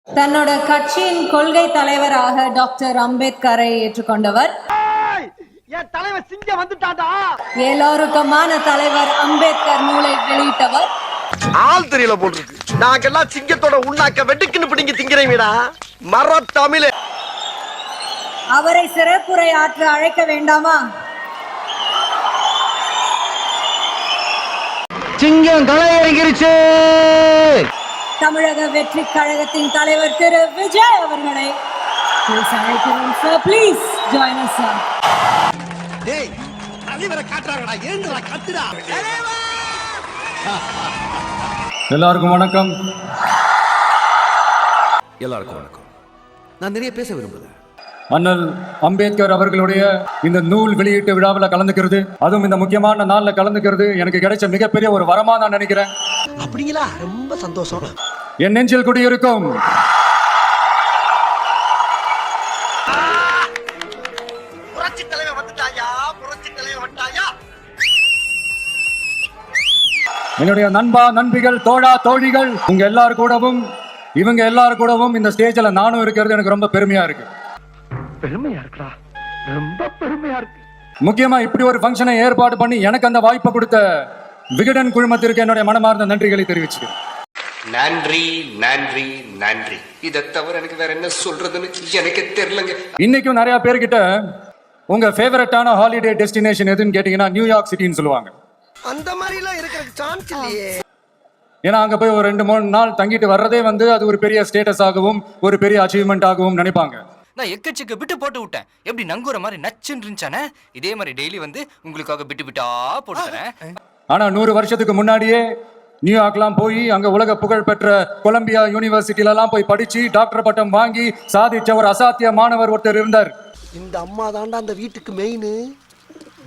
தன்னோட கட்சியின் கொள்கை தலைவராக டாக்டர் அம்பேத்கரை ஏற்றுக்கொண்டவர். தலைவர் சிங்கம் வந்துட்டாடா. எல்லோருக்குமான தலைவர் அம்பேத்கர் நூலை வெளியிட்டவர். ஆள் தெரியல போல் இருக்கு. நாங்கெல்லாம் சிங்கத்தோட உண்ணாக்க வெட்டுக்குன்னு பிடிங்க திங்கிறீங்கடா. மர தமிழே. அவரை சிறப்புரை ஆற்ற அழைக்க வேண்டாமா? சிங்கம் களை இறங்கிருச்சு. தமிழக வெற்றி கழகத்தின் தலைவர் திரு விஜய் அவர்களை அழைக்கிறோம். Sir, please join us sir. டேய், தலைவரை காட்றாங்கடா. ஏன்டா கத்துடா? எல்லாருக்கும் வணக்கம். எல்லாருக்கும் வணக்கம். நான் நிறைய பேச விரும்புகிறேன். அண்ணல் அம்பேத்கர் அவர்களுடைய இந்த நூல் வெளியீட்டு விழாவில் கலந்துக்கிறது, அதுவும் இந்த முக்கியமான நாளில் கலந்துக்கிறது எனக்கு கிடைச்ச மிகப்பெரிய ஒரு வரமா நான் நினைக்கிறேன். அப்படிங்களா? ரொம்ப சந்தோஷம். என் நெஞ்சில் குடியிருக்கும் புரட்சி தலைவர் வந்துட்டாயா. புரட்சி தலைவர் வந்துட்டாயா. என்னுடைய நண்பா நண்பிகள் தோழா தோழிகள் உங்க எல்லாரும் கூடவும் இவங்க எல்லாரும் கூடவும் இந்த ஸ்டேஜில் நானும் இருக்கிறது எனக்கு ரொம்ப பெருமையா இருக்கு. பெருமையா இருக்குடா. ரொம்ப பெருமையா இருக்கு. முக்கியமா இப்படி ஒரு ஃபங்க்ஷனை ஏற்பாடு பண்ணி எனக்கு அந்த வாய்ப்பை கொடுத்த விகடன் குழுமத்திற்கு என்னுடைய மனமார்ந்த நன்றிகளை தெரிவிச்சுக்கிறேன். நன்றி நன்றி நன்றி. இதை தவிர எனக்கு வேற என்ன சொல்றதுன்னு எனக்கு தெரியலங்க. இன்னைக்கும் நிறைய பேர்கிட்ட உங்க ஃபேவரட்டான ஹாலிடே டெஸ்டினேஷன் எதுன்னு கேட்டீங்கன்னா நியூயார்க் சிட்டின்னு சொல்லுவாங்க. அந்த மாதிரி எல்லாம் இருக்கிறதுக்கு சான்ஸ் இல்லையே. ஏன்னா அங்க போய் ஒரு 2-3 நாள் தங்கிட்டு வர்றதே அது ஒரு பெரிய ஸ்டேட்டஸ் ஆகவும் ஒரு பெரிய அச்சீவ்மெண்ட் ஆகவும் நினைப்பாங்க. நான் எக்கச்சக்க பிட்டு போட்டு விட்டேன். எப்படி நங்குற மாதிரி நச்சுன்னு இருந்துச்சானே, இதே மாதிரி டெய்லி உங்களுக்காக பிட்டு பிட்டா போட்டு தரேன். ஆனா 100 வருஷத்துக்கு முன்னாடியே நியூயார்க்லாம் போய் அங்க உலக புகழ் பெற்ற கொலம்பியா யூனிவர்சிட்டிலலாம் போய் படிச்சு டாக்டர் பட்டம் வாங்கி சாதிச்ச ஒரு அசாத்திய மாணவர் ஒருத்தர் இருந்தார். இந்த அம்மா தாண்டா அந்த வீட்டுக்கு மெயின்.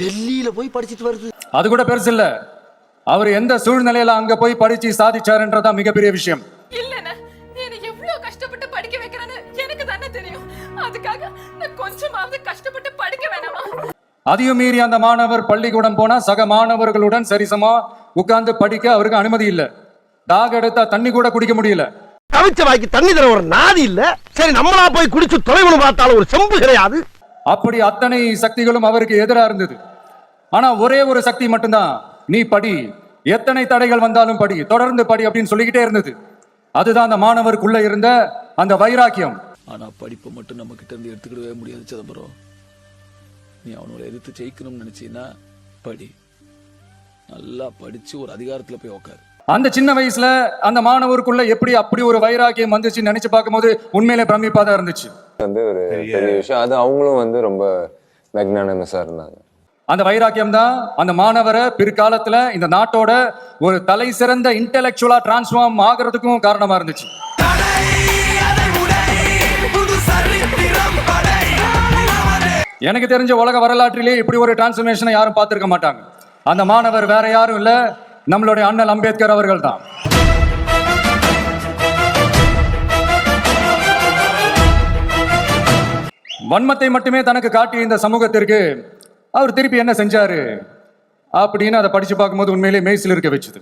டெல்லியில போய் படிச்சிட்டு வருது. அது கூட பெருசு இல்ல, அவர் எந்த சூழ்நிலையில அங்க போய் படிச்சு சாதிச்சாருன்றதான் மிகப்பெரிய விஷயம். இல்லண்ணா, நீ எவ்வளவு கஷ்டப்பட்டு படிக்க வைக்கிறேன்னு எனக்கு தானே தெரியும். அதுக்காக நான் கொஞ்சமாவது கஷ்டப்பட்டு படிக்க வேணாமா? அதையும் மீறி அந்த மாணவர் பள்ளிக்கூடம் போனா சக மாணவர்களுடன் சரிசமா உட்கார்ந்து படிக்க அவருக்கு அனுமதி இல்ல. தாக எடுத்தா தண்ணி கூட குடிக்க முடியல. தவிச்ச வாய்க்கு தண்ணி தர ஒரு நாதி இல்ல. சரி, நம்மளா போய் குடிச்சு தொலைவுன்னு பார்த்தாலும் ஒரு செம்பு கிடையாது. அப்படி அத்தனை சக்திகளும் அவருக்கு எதிராக இருந்தது. ஆனா ஒரே ஒரு சக்தி மட்டும்தான், நீ படி, எத்தனை தடைகள் வந்தாலும் படி, தொடர்ந்து படி அப்படின்னு சொல்லிக்கிட்டே இருந்தது. அதுதான் அந்த மாணவருக்குள்ள இருந்த அந்த வைராக்கியம். ஆனா படிப்பை மட்டும் நம்ம கிட்ட இருந்து எடுத்துக்கிடவே முடியாது சிதம்பரம். நீ அவனோட எதிர்த்து ஜெயிக்கணும்னு நினைச்சீன்னா படி, நல்லா படிச்சு ஒரு அதிகாரத்துல போய் உட்காரு. அந்த சின்ன வயசுல அந்த மாணவருக்குள்ள எப்படி அப்படி ஒரு வைராக்கியம் வந்துச்சு நினைச்சு பார்க்கும்போது உண்மையிலே பிரமிப்பா தான் இருந்துச்சு. ஒரு பெரிய விஷயம். அது அவங்களும் ரொம்ப மேக்னானமஸா இருந்தாங்க. அந்த வைராக்கியம் தான் அந்த மாணவரை பிற்காலத்துல இந்த நாட்டோட ஒரு தலை சிறந்த இன்டெலெக்சுவலா டிரான்ஸ்ஃபார்ம் ஆகிறதுக்கும் காரணமா இருந்துச்சு. எனக்கு தெரிஞ்ச உலக வரலாற்றிலே இப்படி ஒரு டிரான்ஸ்ஃபர்மேஷனை யாரும் பார்த்திருக்க மாட்டாங்க. அந்த மாணவர் வேற யாரும் இல்ல, நம்மளுடைய அண்ணல் அம்பேத்கர் அவர்கள் தான். வன்மத்தை மட்டுமே தனக்கு காட்டிய இந்த சமூகத்திற்கு அவர் திருப்பி என்ன செஞ்சாரு அப்படின்னு அதை படிச்சு பார்க்கும்போது உண்மையிலே மெய்சில் இருக்க வச்சுது.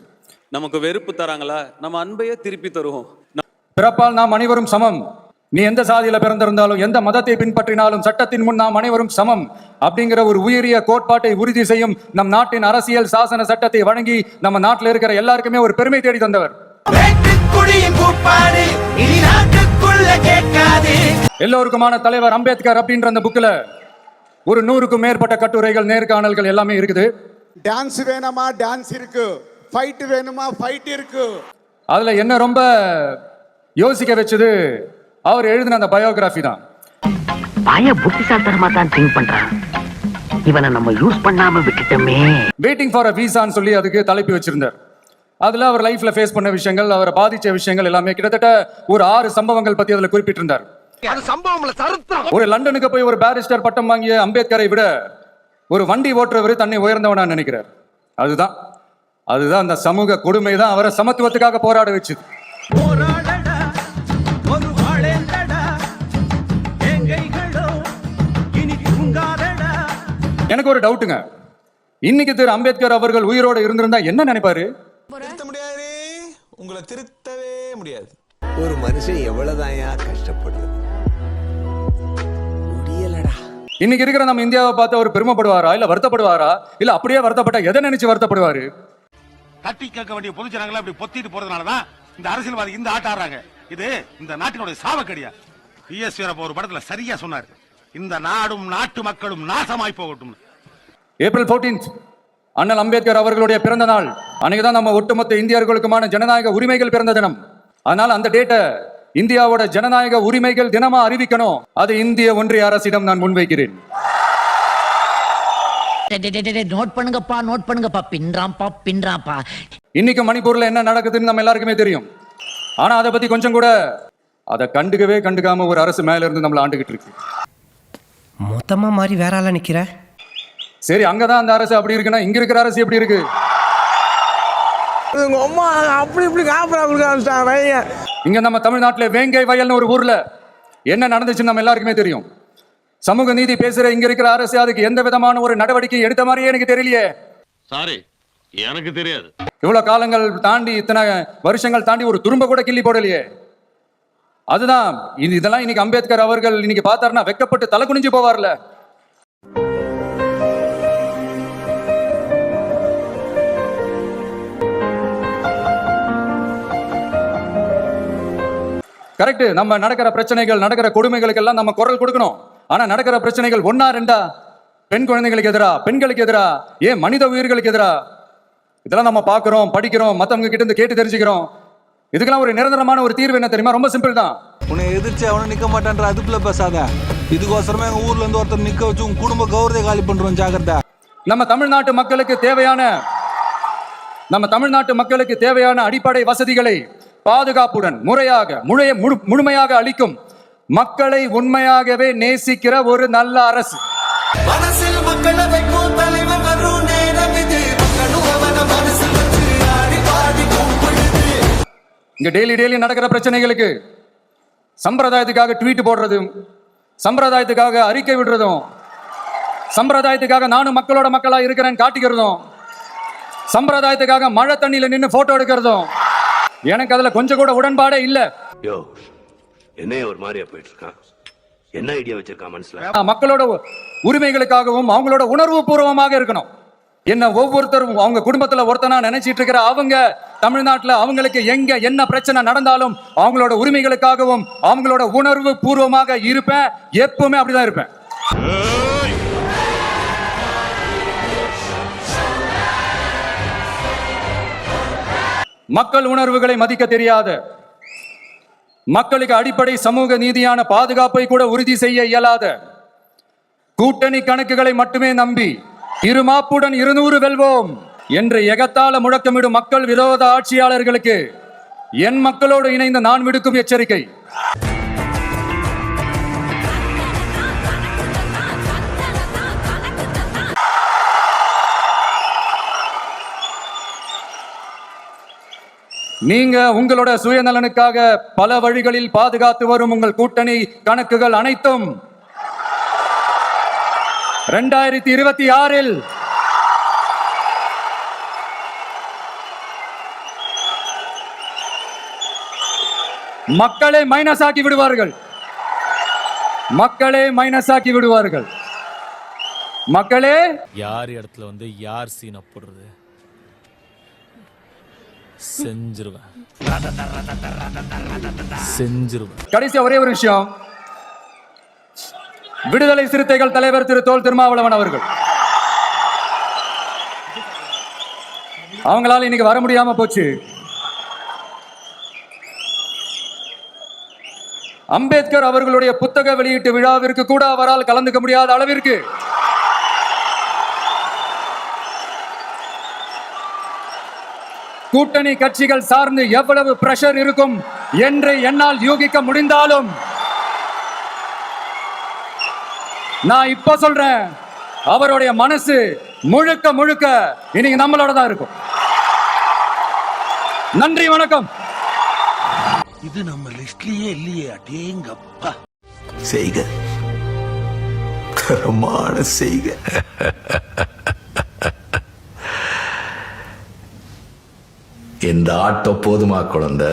நமக்கு வெறுப்பு தராங்களா, நம்ம அன்பையே திருப்பி தருவோம். பிறப்பால் நாம் அனைவரும் சமம். நீ எந்த சாதியில பிறந்திருந்தாலும் எந்த மதத்தை பின்பற்றினாலும் சட்டத்தின் முன் நாம் அனைவரும் சமம் அப்படிங்கிற ஒரு உயரிய கோட்பாட்டை உறுதி செய்யும் நம் நாட்டின் அரசியல் சாசன சட்டத்தை வழங்கி நம்ம நாட்டில் இருக்கிற எல்லாருக்குமே ஒரு பெருமை தேடி தந்தவர். எல்லோருக்குமான தலைவர் அம்பேத்கர் அப்படின்ற அந்த புக்ல ஒரு 100க்கும் மேற்பட்ட கட்டுரைகள், நேர்காணல்கள் எல்லாமே இருக்குது. டான்ஸ் வேணுமா டான்ஸ் இருக்கு, ஃபைட் வேணுமா ஃபைட் இருக்கு. அதுல என்ன ரொம்ப யோசிக்க வச்சது அவர் எழுதின அந்த பயோகிராஃபி தான். புத்திசாலித்தனமா தான் திங்க் பண்றான். இவனை நம்ம யூஸ் பண்ணாம விட்டுட்டோமே. வெயிட்டிங் ஃபார் அ வீசான்னு சொல்லி அதுக்கு தலைப்பு வச்சிருந்தார். அதுல அவர் லைஃப்ல ஃபேஸ் பண்ண விஷயங்கள், அவரை பாதிச்ச விஷயங்கள் எல்லாமே கிட்டத்தட்ட ஒரு 6 சம்பவங்கள் பத்தி அதுல குறிப்பிட்டிருந்தார். ஒரு லண்டனுக்கு போய் ஒரு பாரிஸ்டர் பட்டம் வாங்கிய அம்பேத்கரை விட ஒரு வண்டி ஓட்டுறவர் தன்னை உயர்ந்தவனா நினைக்கிறார். அதுதான் அந்த சமூக கொடுமை தான் அவரை சமத்துவத்துக்காக போராட வச்சுது. எனக்கு ஒரு டவுட்டுங்க, இன்னைக்கு திரு அம்பேத்கர் அவர்கள் உயிரோடு இருந்திருந்தா என்ன நினைப்பாரு? உங்களை திருத்தவே முடியாது. ஒரு மனுஷன் எவ்வளவுதான் கஷ்டப்படுறது முடியலடா. இன்னைக்கு இருக்கிற நம்ம இந்தியாவை பார்த்து அவர் பெருமைப்படுவாரா இல்ல வருத்தப்படுவாரா இல்ல அப்படியே வருத்தப்பட்டா எதை நினைச்சு வருத்தப்படுவாரு? தட்டி கேட்க வேண்டிய பொதுஜனங்களை அப்படி பொத்திட்டு போறதுனாலதான் இந்த அரசியல்வாதி இந்த ஆட்ட ஆடுறாங்க. இது இந்த நாட்டினுடைய சாவக்கடியா. PS வீரப்ப ஒரு படத்துல சரியா சொன்னார், இந்த நாடும் நாட்டு மக்களும் நாசமாய் போகட்டும். ஏப்ரல் 14 அண்ணல் அம்பேத்கர் அவர்களுடைய பிறந்த நாள். அன்னைக்கு தான் நம்ம ஒட்டுமொத்த இந்தியர்களுக்குமான ஜனநாயக உரிமைகள் பிறந்த தினம். அதனால அந்த டேட்டை இந்தியாவோட ஜனநாயக உரிமைகள் தினமா அறிவிக்கணும். அது இந்திய ஒன்றிய அரசிடம் நான் முன்வைக்கிறேன். நோட் பண்ணுங்கப்பா பின்றாம்பா. இன்னைக்கு மணிப்பூர்ல என்ன நடக்குதுன்னு நம்ம எல்லாருக்குமே தெரியும். ஆனா அதை பத்தி கொஞ்சம் கூட அதை கண்டுக்காம ஒரு அரசு மேல இருந்து நம்மள ஆண்டுகிட்டு இருக்கு. மொத்தமா மாதிரி வேற ஆளா நிக்கிற. சரி, அங்கதான் அந்த அரசு அப்படி இருக்குன்னா இங்க இருக்கிற அரசு எப்படி இருக்கு? இங்க நம்ம தமிழ்நாட்டுல வேங்கை வயல்னு ஒரு ஊர்ல என்ன நடந்துச்சுன்னு நம்ம எல்லாருக்குமே தெரியும். சமூக நீதி பேசுற இங்க இருக்கிற அரசு அதுக்கு எந்த விதமான ஒரு நடவடிக்கை எடுத்த மாதிரியே எனக்கு தெரியலையே. சாரி, எனக்கு தெரியாது. இவ்வளவு காலங்கள் தாண்டி, இத்தனை வருஷங்கள் தாண்டி ஒரு துரும்ப கூட கிள்ளி போடலையே. அதுதான் இதெல்லாம் இன்னைக்கு அம்பேத்கர் அவர்கள் இன்னைக்கு பார்த்தாருன்னா வெக்கப்பட்டு தலை குனிஞ்சு போவார்ல. கரெக்ட். நம்ம நடக்கிற பிரச்சனைகள், நடக்கிற கொடுமைகளுக்கு எல்லாம் நம்ம குரல் கொடுக்கணும். ஆனா நடக்கிற பிரச்சனைகள் 1 2 பெண் குழந்தைகளுக்கு எதிரா, பெண்களுக்கு எதிரா, ஏன் மனித உயிர்களுக்கு எதிரா, இதெல்லாம் நம்ம பாக்குறோம், படிக்கிறோம், மத்தவங்க கிட்ட இருந்து கேட்டு தெரிஞ்சுக்கிறோம். இதுக்கெல்லாம் ஒரு நிரந்தரமான ஒரு தீர்வு என்ன தெரியுமா? ரொம்ப சிம்பிள் தான். உன்னை எதிர்த்து அவனை நிக்க மாட்டான்ற அதுக்குள்ள பேசாத. இதுக்கோசரமே எங்க ஊர்ல இருந்து ஒருத்தர் நிக்க வச்சு உன் குடும்ப கௌரவத்தை காலி பண்றோம். ஜாகிரதா. நம்ம தமிழ்நாட்டு மக்களுக்கு தேவையான அடிப்படை வசதிகளை பாதுகாப்புடன் முழுமையாக அளிக்கும், மக்களை உண்மையாகவே நேசிக்கிற ஒரு நல்ல அரசு. இங்க டெய்லி நடக்கிற பிரச்சனைகளுக்கு சம்பிரதாயத்துக்காக ட்வீட் போடுறதும், சம்பிரதாயத்துக்காக அறிக்கை விடுறதும், சம்பிரதாயத்துக்காக நானும் மக்களோட மக்களா இருக்கிறேன்னு காட்டிக்கிறதும், சம்பிரதாயத்துக்காக மழை தண்ணியில நின்று போட்டோ எடுக்கிறதும் எனக்கு அதுல கொஞ்சம் கூட உடன்பாடே இல்ல. என்ன ஒரு மாதிரியா போயிட்டு இருக்கான், என்ன ஐடியா வச்சிருக்கான் மனசுல? மக்களோட உரிமைகளுக்காகவும் அவங்களோட உணர்வு பூர்வமாக இருக்கணும். என்ன ஒவ்வொருத்தரும் அவங்க குடும்பத்துல ஒருத்தனா நினைச்சிட்டு இருக்கிற அவங்க தமிழ்நாட்டுல அவங்களுக்கு எங்க என்ன பிரச்சனை நடந்தாலும் அவங்களோட உரிமைகளுக்காகவும் அவங்களோட உணர்வு பூர்வமாக இருப்பேன். எப்பவுமே அப்படிதான் இருப்பேன். மக்கள் உணர்வுகளை மதிக்க தெரியாத, மக்களுக்கு அடிப்படை சமூக நீதியான பாதுகாப்பை கூட உறுதி செய்ய இயலாத, கூட்டணி கணக்குகளை மட்டுமே நம்பி இருமாப்புடன் 200 வெல்வோம் என்று எகத்தால முழக்கமிடும் மக்கள் விரோத ஆட்சியாளர்களுக்கு என் மக்களோடு இணைந்து நான் விடுக்கும் எச்சரிக்கை. நீங்க உங்களோட சுயநலனுக்காக பல வழிகளில் பாதுகாத்து வரும் உங்கள் கூட்டணி கணக்குகள் அனைத்தும் 2026 மக்களை மைனஸ் ஆக்கி விடுவார்கள். மக்களே யார் இடத்துல வந்து யார் சீனை போடுறது செஞ்சிருவேன். கடைசியா ஒரே ஒரு விஷயம். விடுதலை சிறுத்தைகள் தலைவர் திரு தொல் திருமாவளவன் அவர்கள், அவங்களால இன்னைக்கு வர முடியாம போச்சு. அம்பேத்கர் அவர்களுடைய புத்தக வெளியீட்டு விழாவிற்கு கூட அவரால் கலந்துக்க முடியாத அளவிற்கு கூட்டணி கட்சிகள் சார்ந்து எவ்வளவு பிரஷர் இருக்கும் என்று என்னால் யூகிக்க முடிந்தாலும் நான் இப்ப சொல்றேன், அவருடைய மனசு முழுக்க இன்னைக்கு நம்மளோட தான் இருக்கும். நன்றி, வணக்கம். இது நம்ம லிஸ்ட்லயே இல்லையே. அடேங்கப்பா. செய்க, தரமான செய்க. இந்த ஆட்டோ போதுமா குழந்தை?